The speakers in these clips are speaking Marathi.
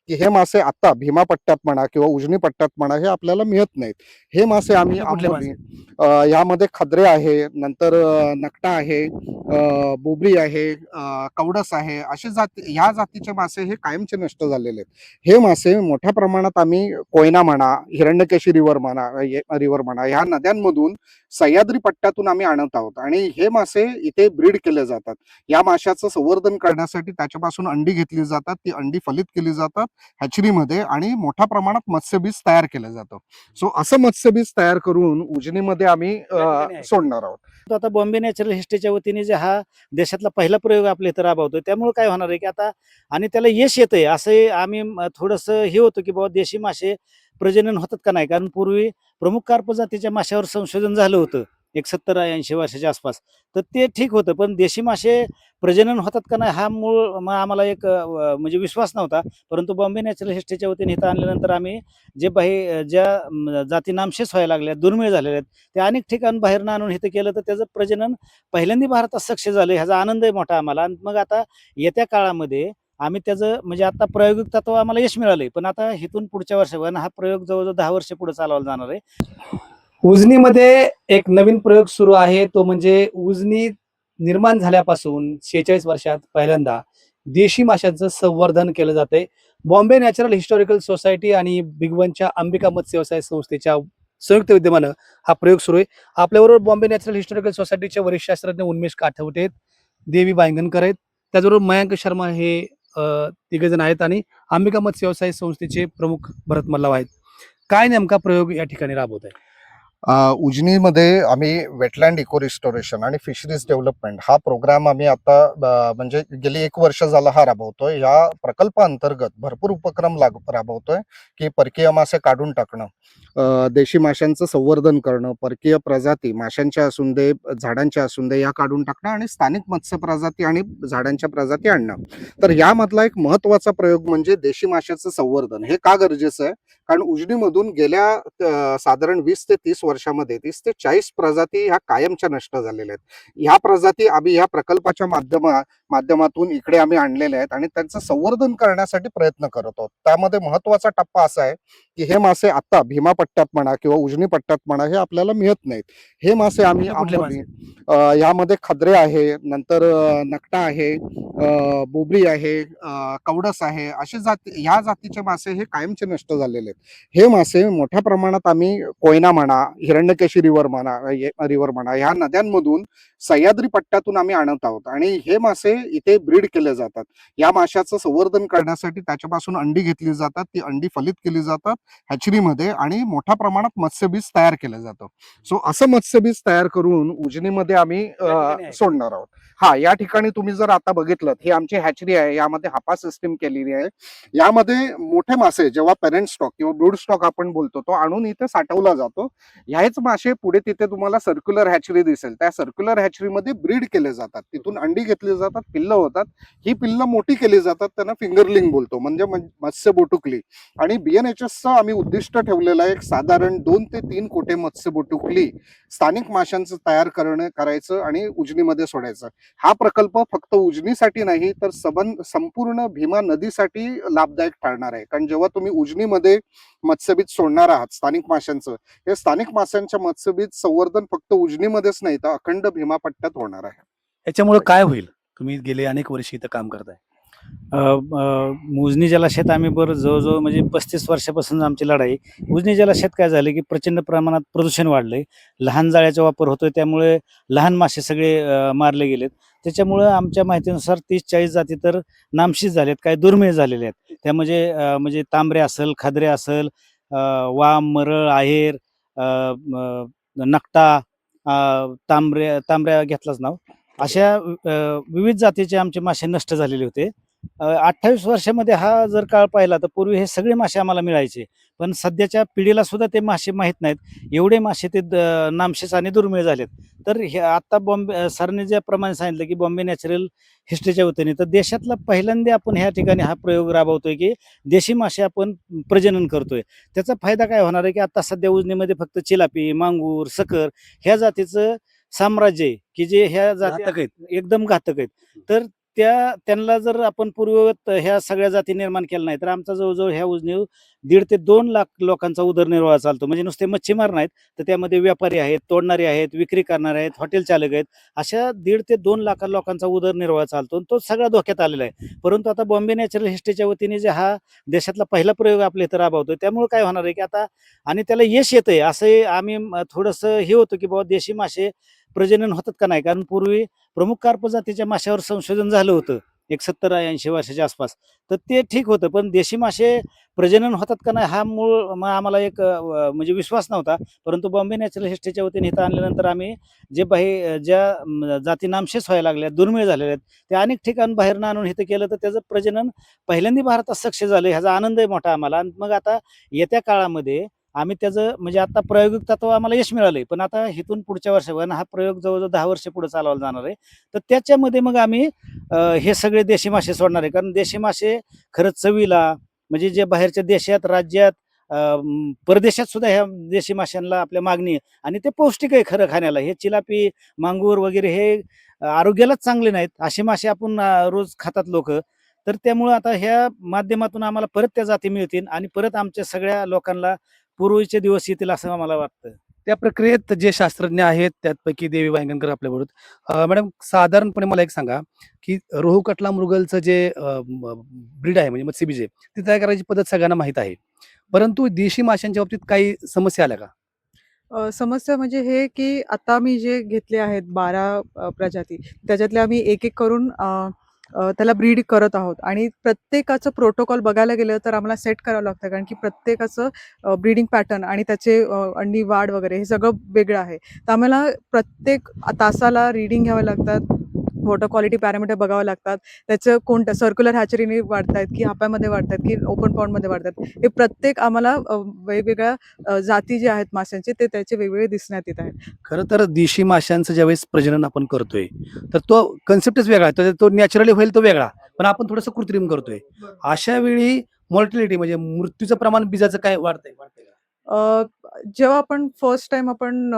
की हे मासे आता भीमा पट्ट्यात म्हणा किंवा उजनी पट्ट्यात म्हणा हे आपल्याला मिळत नाहीत. हे मासे आम्ही कुठले आंबोली मासे? यामध्ये खदरे आहे, नंतर नकटा आहे, बोबरी आहे, कवडस आहे, असे जाती ह्या जातीचे मासे हे कायमचे नष्ट झालेले आहेत. हे मासे मोठ्या प्रमाणात आम्ही कोयना म्हणा, हिरण्यकेशी रिव्हर म्हणा ह्या नद्यांमधून सह्याद्री पट्ट्यातून आम्ही आणत आहोत आणि हे मासे इथे ब्रीड केले जातात. या माशाचं संवर्धन करण्यासाठी त्याच्यापासून अंडी घेतली जातात, ती अंडी फलित केली जातात हॅचरीमध्ये आणि मोठ्या प्रमाणात मत्स्यबीज तयार केलं जातं. सो असं मत्स्यबीज तयार करून उजनीमध्ये आम्ही सोडणार आहोत. तो आता बॉम्बे नॅचरल हिस्ट्रीच्या वतीने जे हा देशातला पहिला प्रयोग आपल्या इथं राबवतोय, त्यामुळे काय होणार आहे की आता आणि त्याला यश येतंय असं आम्ही थोडंसं हे होतं की बाबा देशी मासे प्रजनन होतात का नाही, कारण पूर्वी प्रमुख कार्प जातीच्या माशावर संशोधन झालं होतं एक 70-80 वर्षाच्या आसपास. तर ते ठीक होतं, पण देशी मासे प्रजनन होतात का नाही हा मूळ आम्हाला एक म्हणजे विश्वास नव्हता. परंतु बॉम्बे नॅचरल हिस्ट्रीच्या वतीने इथं आणल्यानंतर आम्ही ज्या जाती नामशेष व्हायला लागल्या, दुर्मिळ झालेल्या आहेत, ते अनेक ठिकाण बाहेरनं आणून इथं केलं, तर त्याचं प्रजनन पहिल्यांदा भारतात सक्सेस झालं. ह्याचा आनंद आहे मोठा आम्हाला. आणि मग आता येत्या काळामध्ये आम्ही त्याचं म्हणजे आता प्रायोगिक तत्व आम्हाला यश मिळालंय, पण आता इथून पुढच्या वर्षापर्यंत हा प्रयोग जवळजवळ 10 वर्ष पुढे चालवला जाणार आहे. उजनीमध्ये एक नवीन प्रयोग सुरू आहे, तो म्हणजे उजनी निर्माण झाल्यापासून 46 वर्षात पहिल्यांदा देशी माशांचं संवर्धन केलं जातंय. बॉम्बे नॅचरल हिस्टॉरिकल सोसायटी आणि बिगवनच्या अंबिका मत्स्य व्यवसाय संस्थेच्या संयुक्त विद्यमानं हा प्रयोग सुरू आहे. आपल्याबरोबर बॉम्बे नॅचरल हिस्टॉरिकल सोसायटीचे वरिष्ठ शास्त्रज्ञ उन्मेष काठवटे आहेत, देवी बायंगणकर आहेत, त्याचबरोबर मयांक शर्मा हे तिघेजण आहेत आणि अंबिका मत्स्य व्यवसाय संस्थेचे प्रमुख भरत मल्लाव आहेत. काय नेमका प्रयोग या ठिकाणी राबवत आहे? उजनीमध्ये आम्ही वेटलँड इको रिस्टोरेशन आणि फिशरीज डेव्हलपमेंट हा प्रोग्राम आम्ही आता म्हणजे गेली 1 वर्ष झाला हा राबवतोय. या प्रकल्पाअंतर्गत भरपूर उपक्रम राबवतोय की परकीय मासे काढून टाकणं, देशी माशांचं संवर्धन करणं, परकीय प्रजाती माशांच्या असून दे, झाडांच्या असून दे या काढून टाकणं आणि स्थानिक मत्स्य प्रजाती आणि झाडांच्या प्रजाती आणणं. तर यामधला एक महत्वाचा प्रयोग म्हणजे देशी माशाचं संवर्धन. हे का गरजेचं आहे? कारण उजनीमधून गेल्या साधारण 20 ते 30 वर्षामध्ये 30 ते 40 प्रजाती ह्या कायमच्या नष्ट झालेल्या आहेत. ह्या प्रजाती आम्ही ह्या प्रकल्पाच्या माध्यमातून इकडे आम्ही आणलेल्या आहेत आणि त्यांचं संवर्धन करण्यासाठी प्रयत्न करत आहोत. त्यामध्ये महत्वाचा टप्पा असा आहे की हे मासे आता भीमा पट्ट्यात म्हणा किंवा उजनी पट्ट्यात म्हणा हे आपल्याला मिळत नाहीत. हे मासे आम्ही कुठले आंबोली यामध्ये खदरे आहे, नंतर नकटा आहे, बोबरी आहे, कवडस आहे, असे ह्या जातीचे मासे हे कायमचे नष्ट झालेले आहेत. हे मासे मोठ्या प्रमाणात आम्ही कोयना म्हणा, हिरण्यकेशी रिव्हर म्हणा ह्या नद्यांमधून सह्याद्री पट्ट्यातून आम्ही आणत आहोत आणि हे मासे इथे ब्रीड केले जातात. या माशाचं संवर्धन करण्यासाठी त्याच्यापासून अंडी घेतली जातात, ती अंडी फलित केली जातात हॅचरीमध्ये आणि मोठ्या प्रमाणात मत्स्यबीज तयार केलं जातं. सो असं मत्स्यबीज तयार करून उजनीमध्ये आम्ही सोडणार आहोत. हा, या ठिकाणी तुम्ही जर आता बघितलं, ही आमची हॅचरी आहे, यामध्ये हापा सिस्टीम केलेली आहे. यामध्ये मोठे मासे जेव्हा पेरेंट स्टॉक किंवा ब्रूड स्टॉक आपण बोलतो तो आणून इथे साठवला जातो. ह्याच मासे पुढे तिथे तुम्हाला सर्क्युलर हॅचरी दिसेल, त्या सर्क्युलर हॅचरीमध्ये ब्रीड केले जातात, तिथून अंडी घेतली जातात, पिल्लं होतात. ही पिल्लं मोठी केली जातात, त्यांना फिंगरलिंग बोलतो, म्हणजे मत्स्य बोटुकली. आणि BNHSचं आम्ही उद्दिष्ट ठेवलेलं आहे साधारण 2 ते 3 कोटे मत्स्य बोटुकली स्थानिक माशांचं तयार करायचं आणि उजनीमध्ये सोडायचं. हा प्रकल्प फक्त उजनीसाठी नाही तर संपूर्ण भीमा नदीसाठी लाभदायक ठरणार आहे. कारण जेव्हा तुम्ही उजनीमध्ये मत्स्यबीज सोडणार आहात स्थानिक माशांचं, हे स्थानिक माशांच्या मत्स्यबीज संवर्धन फक्त उजनीमध्येच नाही तर अखंड भीमा पट्ट्यात होणार आहे. याच्यामुळे काय होईल? तुम्ही गेले अनेक वर्ष इथं काम करताय. उजनी जलाशयात आम्ही जवळजवळ म्हणजे 35 वर्षापासून आमची लढाई. उजनी जलाशयात काय झालं की प्रचंड प्रमाणात प्रदूषण वाढलंय, लहान जाळ्याचा वापर होतोय, त्यामुळे लहान मासे सगळे मारले गेलेत. त्याच्यामुळं आमच्या माहितीनुसार 30-40 जाती तर नामशेष झालेत, काही दुर्मिळ झालेले आहेत. त्या म्हणजे तांबरे असेल, खादरे असेल, वाम, मरळ, आहेर, नकटा, तांबऱ्या घेतलाच नाव, अशा विविध जातीचे आमचे मासे नष्ट झालेले होते. 28 वर्षामध्ये हा जर काळ पाहिला तर पूर्वी हे सगळे मासे आम्हाला मिळायचे, पण सध्याच्या पिढीला सुद्धा ते मासे माहीत नाहीत. एवढे मासे ते नामशेष आणि दुर्मिळ झालेत. तर हे आता बॉम्बे सरने ज्याप्रमाणे सांगितलं की बॉम्बे नॅचरल हिस्ट्रीच्या वतीने, तर देशातला पहिल्यांदा आपण ह्या ठिकाणी हा प्रयोग राबवतोय की देशी मासे आपण प्रजनन करतोय. त्याचा फायदा काय होणार आहे की आता सध्या उजनीमध्ये फक्त चिलापी, मांगूर, सकर ह्या जातीचं साम्राज्य आहे की जे ह्या जाती घातक आहेत. एकदम घातक आहेत. तर त्यांना जर आपण पूर्ववत ह्या सगळ्या जाती निर्माण केल्या नाही तर आमचा जवळजवळ ह्या उजनीवर 1.5 ते 2 लाख लोकांचा उदरनिर्वाह चालतो. म्हणजे नुसते मच्छीमार नाहीत, तर त्यामध्ये व्यापारी आहेत, तोडणारे आहेत, विक्री करणारे आहेत, हॉटेल चालक आहेत. अशा 1.5 ते 2 लाख लोकांचा उदरनिर्वाह चालतो आणि तो सगळा धोक्यात आलेला आहे. परंतु आता बॉम्बे नॅचरल हिस्ट्रीच्या वतीने जे हा देशातला पहिला प्रयोग आपल्या इथं राबवतोय, त्यामुळे काय होणार आहे की आता आणि त्याला यश येतंय असं आम्ही थोडंसं हे होतं की बाबा देशी मासे प्रजनन होतात का नाही. कारण पूर्वी प्रमुख कार्प जातीच्या माशावर संशोधन झालं होतं एक 70-80 वर्षाच्या आसपास. तर ते ठीक होतं, पण देशी मासे प्रजनन होतात का नाही हा मूळ आम्हाला एक म्हणजे विश्वास नव्हता. परंतु बॉम्बे नॅचरल हिस्ट्रीच्या वतीने इथं आणल्यानंतर आम्ही ज्या जाती नामशेष व्हायला लागल्या, दुर्मिळ झालेल्या आहेत, त्या अनेक ठिकाण बाहेरनं आणून इथं केलं तर त्याचं प्रजनन पहिल्यांदा भारतात सक्सेस झालं. ह्याचा आनंद आहे मोठा आम्हाला. आणि मग आता येत्या काळामध्ये आम्ही त्याचं म्हणजे आता प्रायोगिक तत्व आम्हाला यश मिळालंय, पण आता इथून पुढच्या वर्षापर्यंत हा प्रयोग जवळजवळ 10 वर्ष पुढे चालवला जाणार आहे. तर त्याच्यामध्ये मग आम्ही हे सगळे देशी मासे सोडणार आहे. कारण देशी मासे खरंच चवीला म्हणजे जे बाहेरच्या देशात, राज्यात, परदेशात सुद्धा ह्या देशी माशांना आपल्या मागणी आहे आणि ते पौष्टिक आहे खरं खाण्याला. हे चिलापी, मांगूर वगैरे हे आरोग्यालाच चांगले नाहीत. असे मासे आपण रोज खातात लोकं. तर त्यामुळं आता ह्या माध्यमातून आम्हाला परत त्या जाती मिळतील आणि परत आमच्या सगळ्या लोकांना पूर्वीचे दिवस येतील असं आम्हाला वाटतं. त्या प्रक्रियेत जे शास्त्रज्ञ आहेत त्यापैकी देवी वांगणकर आपल्याबरोबर मॅडम, साधारणपणे मला एक सांगा की रोहू कटला मृगलचं जे ब्रीड आहे म्हणजे मत्स्यबीज आहे ती तयार करायची पद्धत सगळ्यांना माहीत आहे, परंतु देशी माशांच्या बाबतीत काही समस्या आल्या का? समस्या म्हणजे हे, की आता मी जे घेतले आहेत 12 प्रजाती, त्याच्यातले आम्ही एक-एक करून त्याला ब्रीड करत आहोत आणि प्रत्येकाचं प्रोटोकॉल बघायला गेलं तर आम्हाला सेट करावं लागतं. कारण की प्रत्येकाचं ब्रीडिंग पॅटर्न आणि त्याचे अंडी वाढ वगैरे हे सगळं वेगळं आहे. तर आम्हाला प्रत्येक तासाला रीडिंग घ्याव्या लागतात. वॉटर क्वालिटी पॅरामीटर बघावं लागतात. त्याचं कोणत्या सर्क्युलर हॅचरीने वाढतायत, की हाप्यामध्ये वाढतायत, की ओपन पॉन्डमध्ये वाढतात. हे प्रत्येक आम्हाला वेगवेगळ्या जाती जे आहेत माशांचे ते त्याचे वेगवेगळे दिसण्यात येत आहेत. खरं तर देशी माशांचं ज्यावेळेस प्रजनन आपण करतोय तर तो कन्सेप्टच वेगळा आहे. तो नॅचरली होईल तो वेगळा, पण आपण थोडंसं कृत्रिम करतोय. अशा वेळी मॉर्टिलिटी म्हणजे मृत्यूचं प्रमाण बीजाचं काय वाढतंय का? अ, जेव्हा आपण फर्स्ट टाईम आपण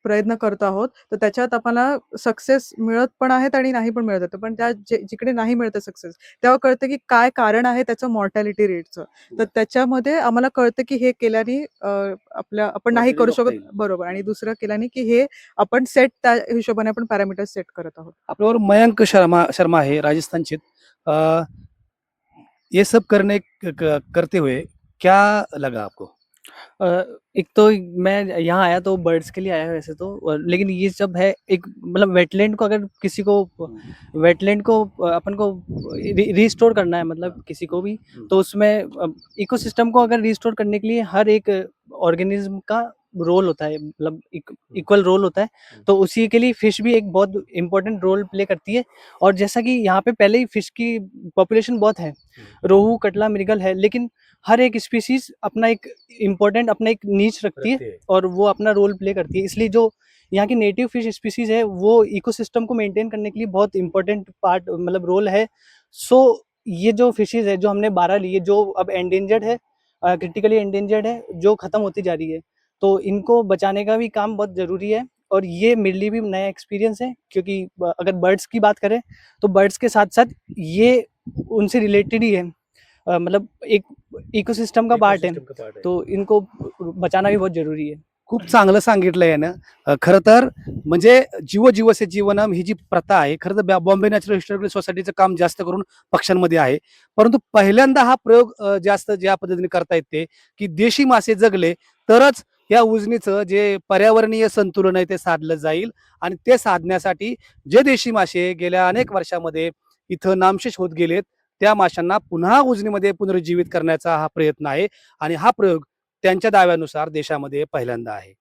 प्रयत्न करत आहोत, तर त्याच्यात आम्हाला सक्सेस मिळत पण आहेत आणि नाही पण मिळत होतं. पण त्या जिकडे नाही मिळत आहे सक्सेस, तेव्हा कळतं की काय कारण आहे त्याचं मॉर्टॅलिटी रेटचं. तर त्याच्यामध्ये आम्हाला कळतं की हे केल्याने आपण नाही करू रोखता शकत येईल. बरोबर आणि दुसरं केल्याने की हे आपण त्या हिशोबाने आपण पॅरामीटर सेट करत आहोत. आपल्यावर मयंक शर्मा शर्मा आहे राजस्थानचे. अ, ये सब करते हुए क्या लगा आपको? एक तो मैं यहाँ आया तो बर्ड्स के लिए आया वैसे तो, लेकिन ये सब है एक मतलब वेटलैंड को अगर किसी को वेटलैंड को अपन को रिस्टोर करना है मतलब किसी को भी, तो उसमें इकोसिस्टम को अगर रिस्टोर करने के लिए हर एक ऑर्गेनिज्म का रोल होता है, मतलब इक्वल रोल होता है। तो उसी के लिए फिश भी एक बहुत इम्पोर्टेंट रोल प्ले करती है। और जैसा कि यहाँ पे पहले ही फिश की पॉपुलेशन बहुत है, रोहू कटला मृगल है, लेकिन हर एक स्पीसीज अपना एक इम्पोर्टेंट अपना एक नीच रखती है और वो अपना रोल प्ले करती है। इसलिए जो यहाँ की नेटिव फिश स्पीसीज है वो इकोसिस्टम को मेंटेन करने के लिए बहुत इंपॉर्टेंट पार्ट मतलब रोल है। सो ये जो फिशेज है जो हमने 12 लिए जो अब एंडेंजर्ड है, क्रिटिकली एंडेंजर्ड है, जो खत्म होती जा रही है, तो इनको बचाने का भी काम बहुत ज़रूरी है। और ये मेरे लिए भी नया एक्सपीरियंस है, क्योंकि अगर बर्ड्स की बात करें तो बर्ड्स के साथ साथ ये उनसे रिलेटेड ही है, मतलब एक इकोसिस्टम का पार्ट है, तो इनको बचाना भी बहुत जरूरी है। खूप चांगलं सांगितलं यानं. खरं तर म्हणजे जीव जीवसे जीवनम ही जी प्रथा आहे, खरं तर बॉम्बे नॅचरल हिस्टॉरिकल सोसायटीचं काम जास्त करून पक्ष्यांमध्ये आहे. परंतु पहिल्यांदा हा प्रयोग जास्त ज्या पद्धतीने करता येते की देशी मासे जगले तरच या उजनीचं जे पर्यावरणीय संतुलन आहे ते साधलं जाईल. आणि ते साधण्यासाठी जे देशी मासे गेल्या अनेक वर्षामध्ये इथं नामशेष होत गेलेत त्या माशांना पुन्हा उजनीमध्ये पुनरुज्जीवित करण्याचा हा प्रयत्न आहे. आणि हा प्रयोग त्यांच्या दाव्यानुसार देशामध्ये पहिल्यांदा आहे.